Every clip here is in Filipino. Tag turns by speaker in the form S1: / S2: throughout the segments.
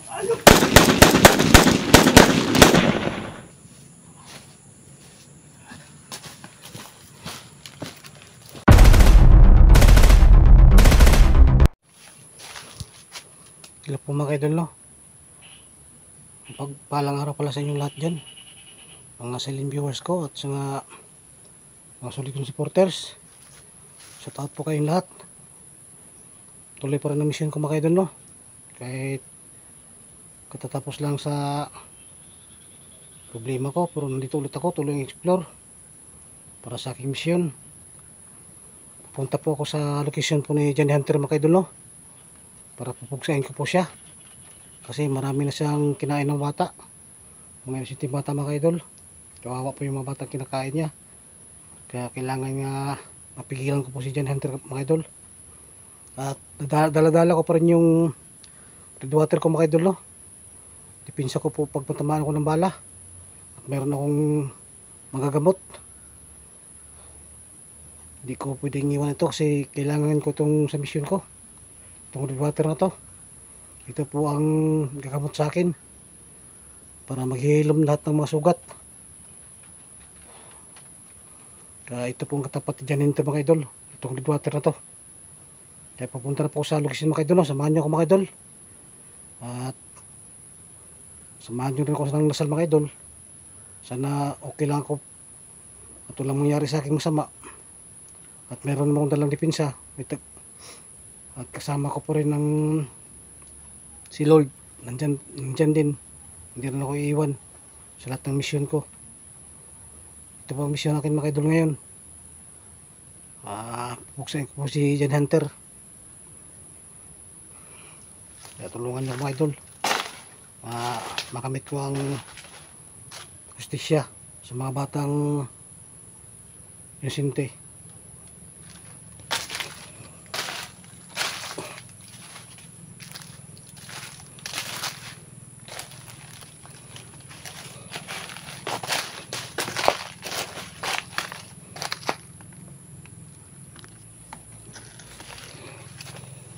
S1: Sila po mga idol, no? Pagpalang araw pala sa inyong lahat dyan, mga silent viewers ko at sa mga solid kong supporters. Shout out po kayong lahat. Tuloy pa rin ang mission ko mga idol, no? Kahit katatapos lang sa problema ko, pero nandito ulit ako, tuloy explore para sa aking mission. Pupunta po ako sa location po ni Johnny Hunter mga idol, no? Para pupugsain ko po siya kasi marami na siyang kinain ng bata, mga isiting bata mga idol. Kawawa po yung mga batang kinakain niya, kaya kailangan nga mapigilan ko po si Johnny Hunter mga idol. At dala-dala ko pa rin yung red water ko mga idol, no? Dipinsa ko po pagpatamaan ko ng bala, at meron akong magagamot. Hindi ko pwedeng iwan ito kasi kailangan ko itong sa mission ko. Itong red water na to, ito po ang gagamot sa akin para maghihilom lahat ng mga sugat. Kaya ito po ang katapat dyan nito mga idol, itong red water na to. Kaya pupunta na po sa location mga idol, no? Samahan nyo ako mga idol, at samahan nyo rin ako ng dasal mga idol. Sana okay lang ako at walang mangyari sa aking masama, at meron naman akong dalang dipinsa. At kasama ko po rin ng si Lord, nandyan din, hindi rin ako iiwan sa lahat ng mission ko. Ito po ang mission natin mga idol ngayon. Buksan ko po si Johnny Hunter. Kaya tulungan niyo mga idol, makamit ko ang justisya sa mga batang inosente.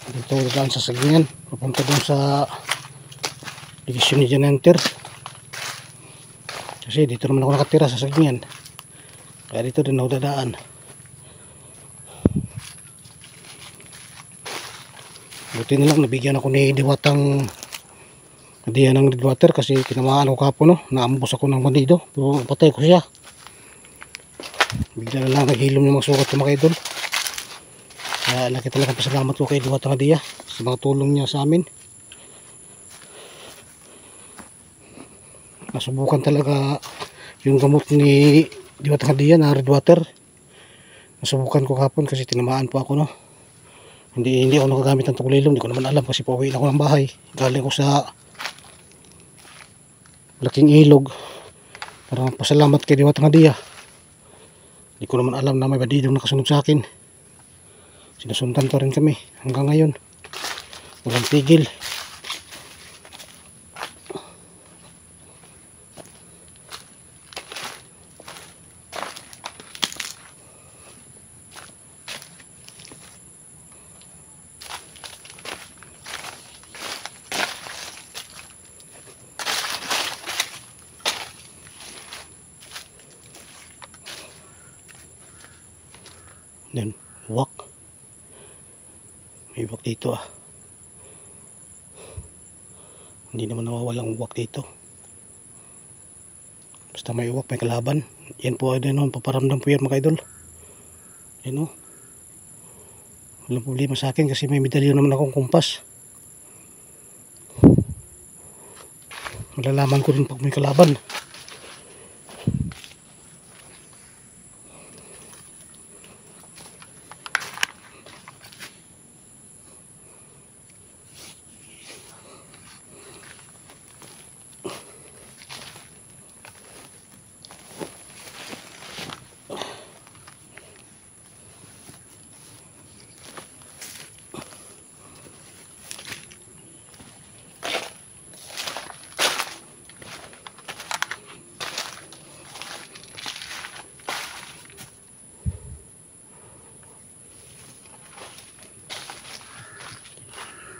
S1: Dito lang sa saglingan, papunta dun sa division ni Johnny Hunter kasi dito naman ako nakatira sa saglingan, kaya dito din ako dadaan. Buti na lang nabigyan ako ni Diwatang hadiah ng red water kasi tinamaan ako kapon, no? Naambos ako ng bandido pero patay ko siya. Bigla na lang naghilom ng mga sugat ko mga idol. Kaya laki talaga pasalamat ko kay Diwatang hadiah sa mga tulong niya sa amin. Nasubukan talaga yung gamot ni Diwatang hadiah na red water. Nasubukan ko kapon kasi tinamaan po ako, no? Hindi ako nakagamit ng tukulilong, hindi ko naman alam kasi pauwi na ako ng bahay. Galing ko sa laking ilog para pasalamat kay Diwatang hadiah. Hindi ko naman alam na may bandidong nakasunod sa akin. Sinusundan pa rin kami hanggang ngayon, walang tigil. Then uwak, may uwak dito Hindi naman nawawalang uwak dito. Basta may uwak, may kalaban. Yan po ay din, paparamdam po yan mga idol. Yan o. Walang problema sa akin kasi may medalyon naman akong kumpas. Malalaman ko rin pag may kalaban.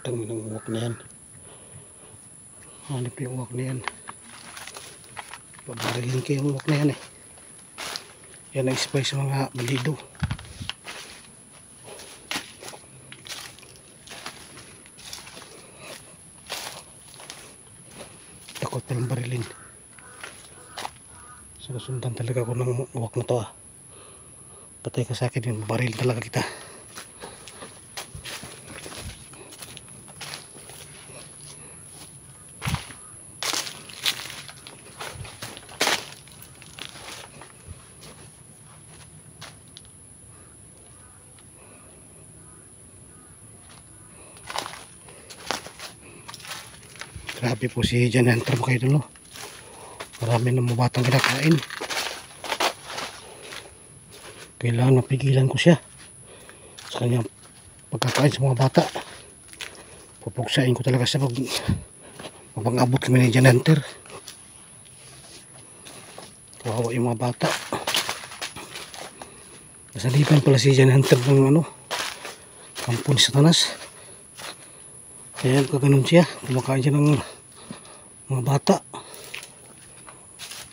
S1: Dami ng uwak na yan. Hanip yung uwak na yan. Pabarilin kayo yung uwak na yan eh. Yan ang spy sa mga bandido. Takot palang barilin. Susundan talaga ako ng uwak na to ah. Patay ka sa akin yun, baril talaga kita. Grabe po si John Hunter mga idol, no? Marami na mga batang kinakain. Kailangan mapigilan ko siya sa kanyang pagkakain sa mga bata. Pupuksain ko talaga siya mapang-abot kami ni John Hunter. Kawawa yung mga bata. Nasalipan pala si John Hunter ng kampo ni Satanas. Kaya kaganon siya, kumakain siya ng mga bata.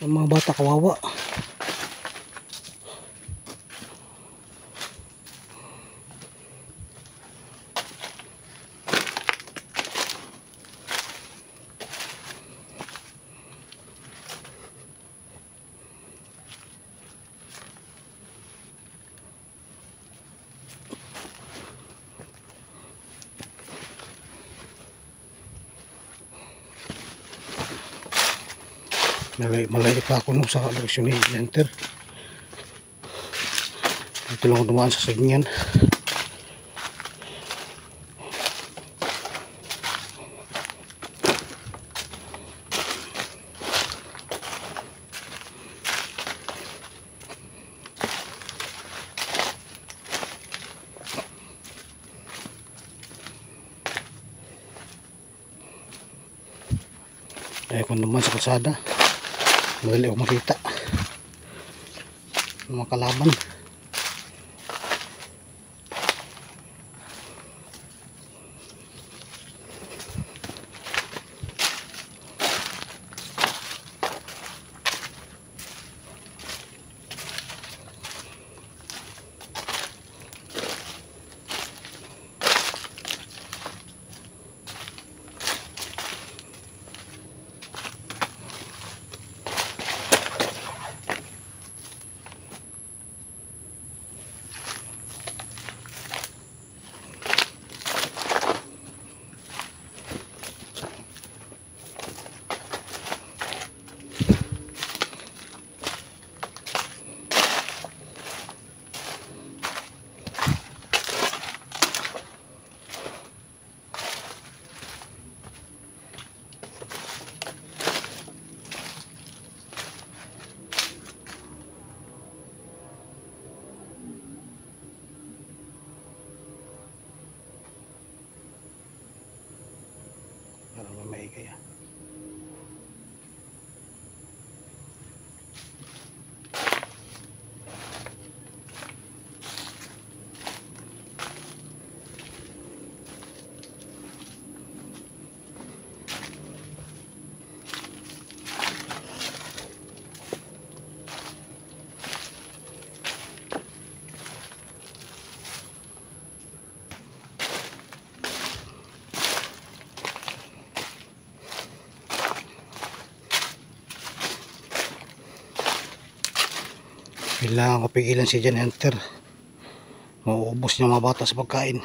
S1: Ang mga bata kawawa. Malay pa ako nung sa direksyon ni Hunter. Dito lang ako dumaan sa sagingyan. Ayaw ko naman sa kalsada. Madali ako makita ng mga kalaban. Para maigay ah. Kailangan ko pigilan si John Hunter. Mauubos niya mga bata sa pagkain.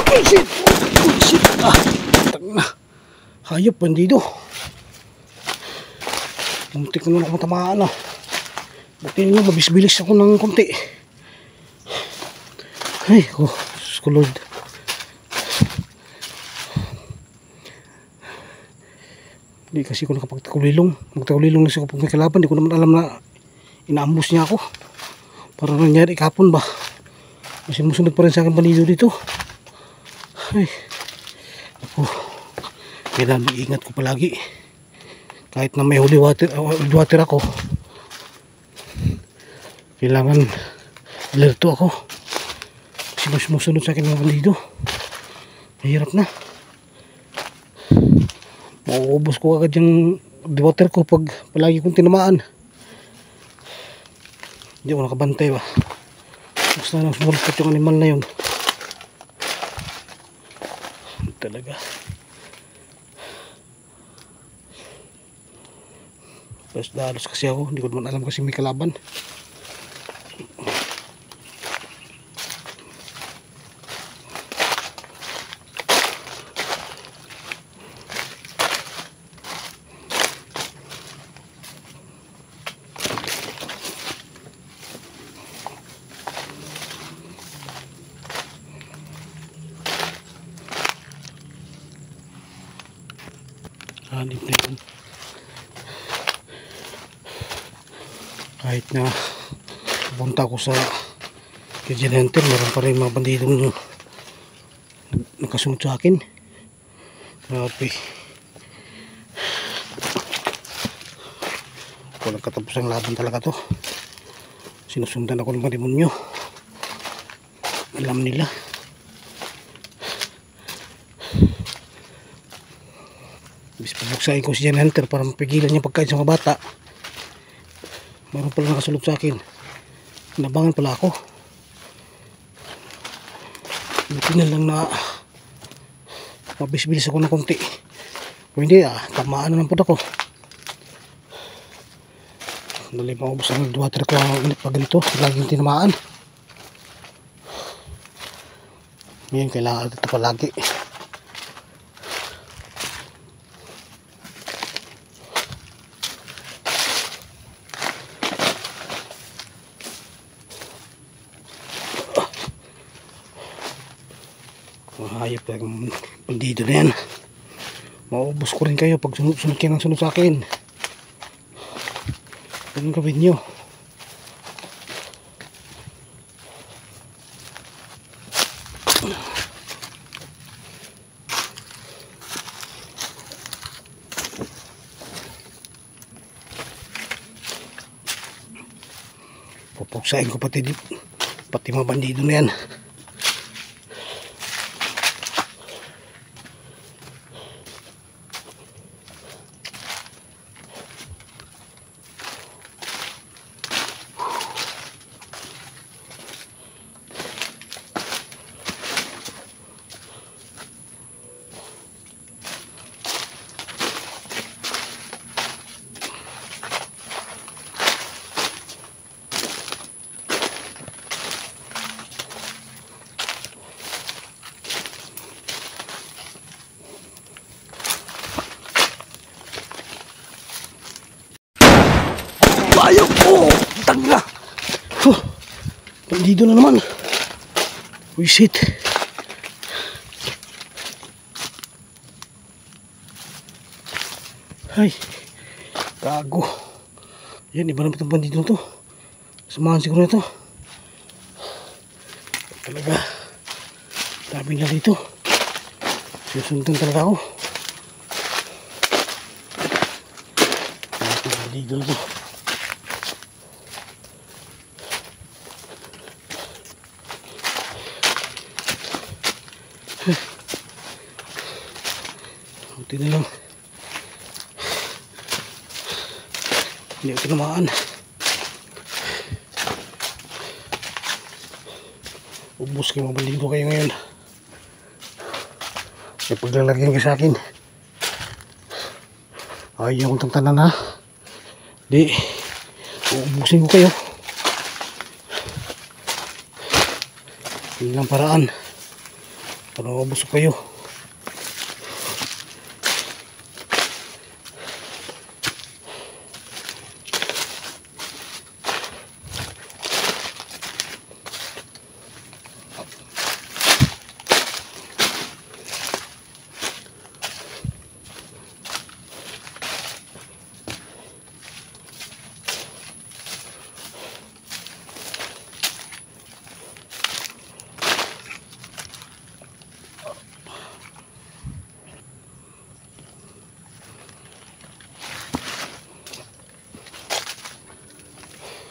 S1: Ay, shit! Oh, shit! Tangina. Hayop, bandido. Muntik na ako matamaan ah. Buti nyo, mabisbilis ako ng konti. Ay, oh, Diyos ko Lord. Hindi kasi ako nakapagtakulilong. Magtakulilong na siya kapag may kalaban. Hindi ko naman alam na inaambus niya ako. Parang nangyari kapon ba. Kasi musunod pa rin sa akin bandido dito. Ay, ako. Kailangan mag-ingat ko palagi. Kahit na may holy water ako, kailangan alerto ako. Kasi mas sumusunod sa akin mga bandido. Mahirap na. Mauubos ko agad yung water ko pag palagi kong tinamaan. Hindi ako nakabantay ba. Basta nang sumulpat yung animal na yun. Talaga. Tapos dalos kasi ako. Hindi ko naman alam kasi may kalaban. Hanip na yun. Kahit na punta ko sa Pigeon Hunter, meron pa rin mga bandidong nakasunod sa akin. Grabe. Walang katapusang laban talaga to. Sinusundan ako ng mga demonyo. Alam nila. Bis pabuksain ko si Pigeon Hunter para mapigilan niya pagkain sa mga bata. Meron pala nakasulog sa akin. Nabangan pala ako. Buti na lang na mabisbilis ako ng konti. Kung hindi tamaan na lang po ako. Dali maubos ang water ko pag ganito. Laging tinamaan. Ngayon kailangan ito palagi. Hayop talagang bandido na yan. Maubos ko rin kayo pag sunod kayo ng sunod sa akin. Anong gawin nyo? Pupuksain ko pati mga bandido na yan. Ayok! Oh! Tangga! Bandido na naman. Wisit. Ay. Gago. Yan, iba naman itong bandido to. Samahan siguro ito. Talaga. Dami na dito. Susundan talaga ako. Itong bandido na to. Buti na lang hindi ako tinamaan. Ubus kayo, mabaling ko kayo ngayon. May paglalagyan kayo sa akin. Ayaw kong tangtanan ha. Di uubusin ko kayo. Yun lang paraan. Para mabusog kayo.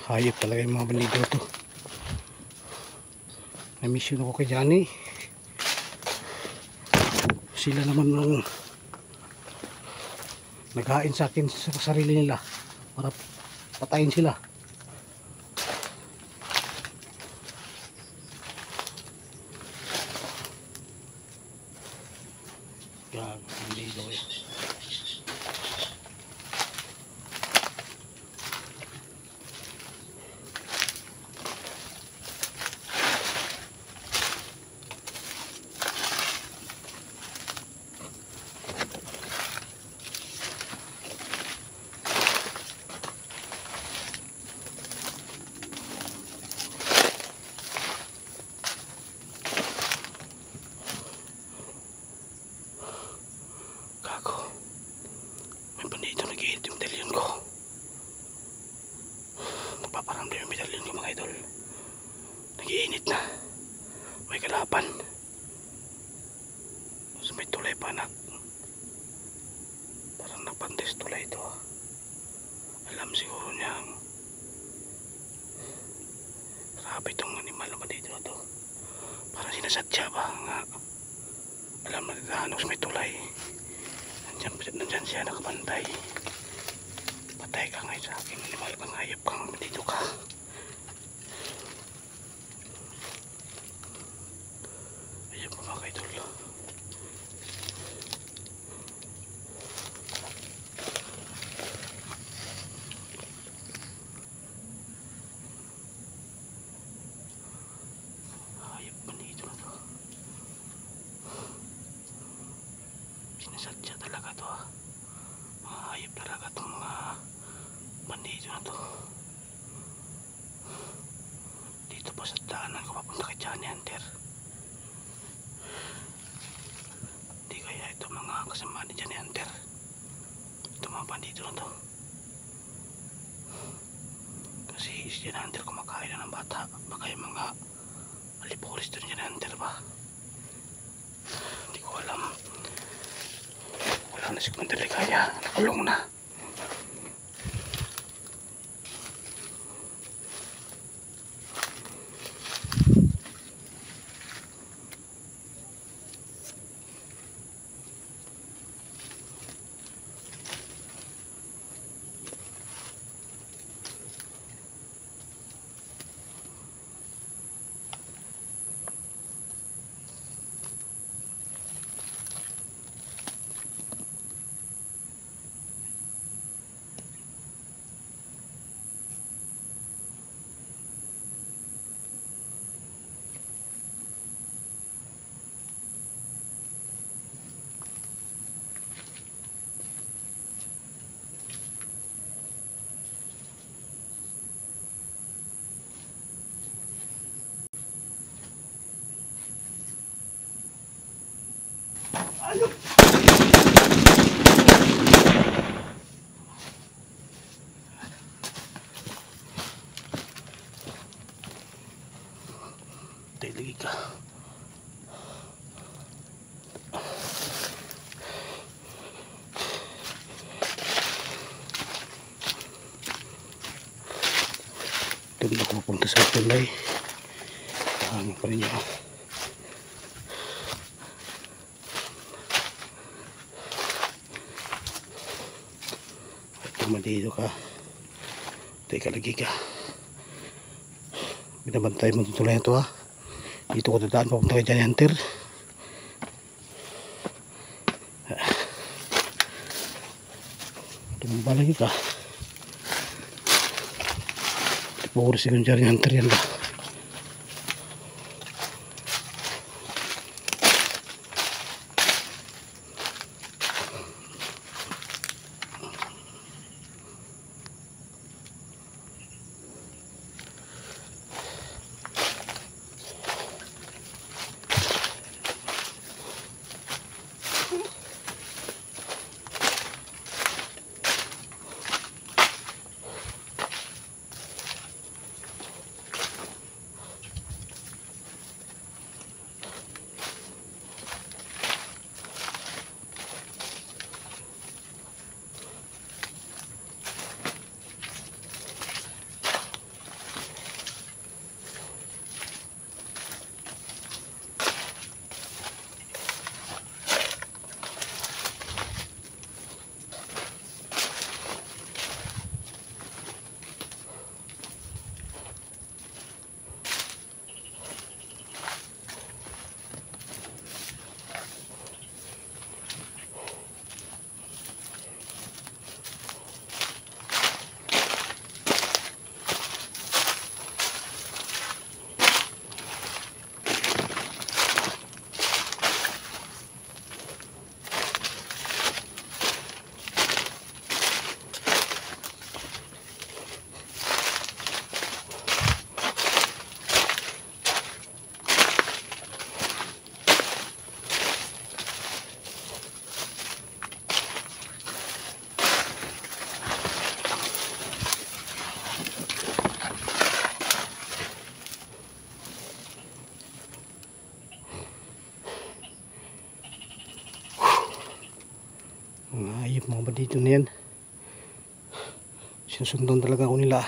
S1: Hayop talaga yung mga bandido to. Na-mission ako kay Johnny. Sila naman ang naghain sa akin sa sarili nila para patayin sila. Gago, bandido eh. May bandito nag-iinit yung medalyon ko. Nagpaparamdam yung medalyon ko mga idol. Nag-iinit na. May kalaban. So may tulay pa anak. Parang napandes tulay ito. Alam siguro niyang grabe itong animal na bandito na to. Parang sinasadya ba nga. Alam na naghahanap sa may tulay. Nandyan siya nakabantay. Patay ka ngayon sa akin. Animal kang hayop kang dito ka. Ayun po mga kaidol. Hayop pa dito na to. Sinasadya talaga to ah. Mga hayop talaga itong mga bandido na to. Dito pa sa daanan ko papunta kay Johnny Hunter. Di kaya ito mga kasama ni Johnny Hunter. Ito mga bandido na to. Kasi si Johnny Hunter kumakain na ng bata. Baka yung mga alipolis doon Johnny Hunter ba. Hindi ko alam. Wala na si Commander Ligaya. Nakulong na. Tay lagi ka. Doon ako pupunta sa tulay. Hangin pa rin niya. Madido ka. Teka lagi ka. Binabantay mo itong tulay na ito ha. Dito ko dadaan papunta kay Johnny Hunter. Tumumba lagi ka. Puro si Johnny Hunter yan ba. bandito na yan. Sinusundan talaga ako nila.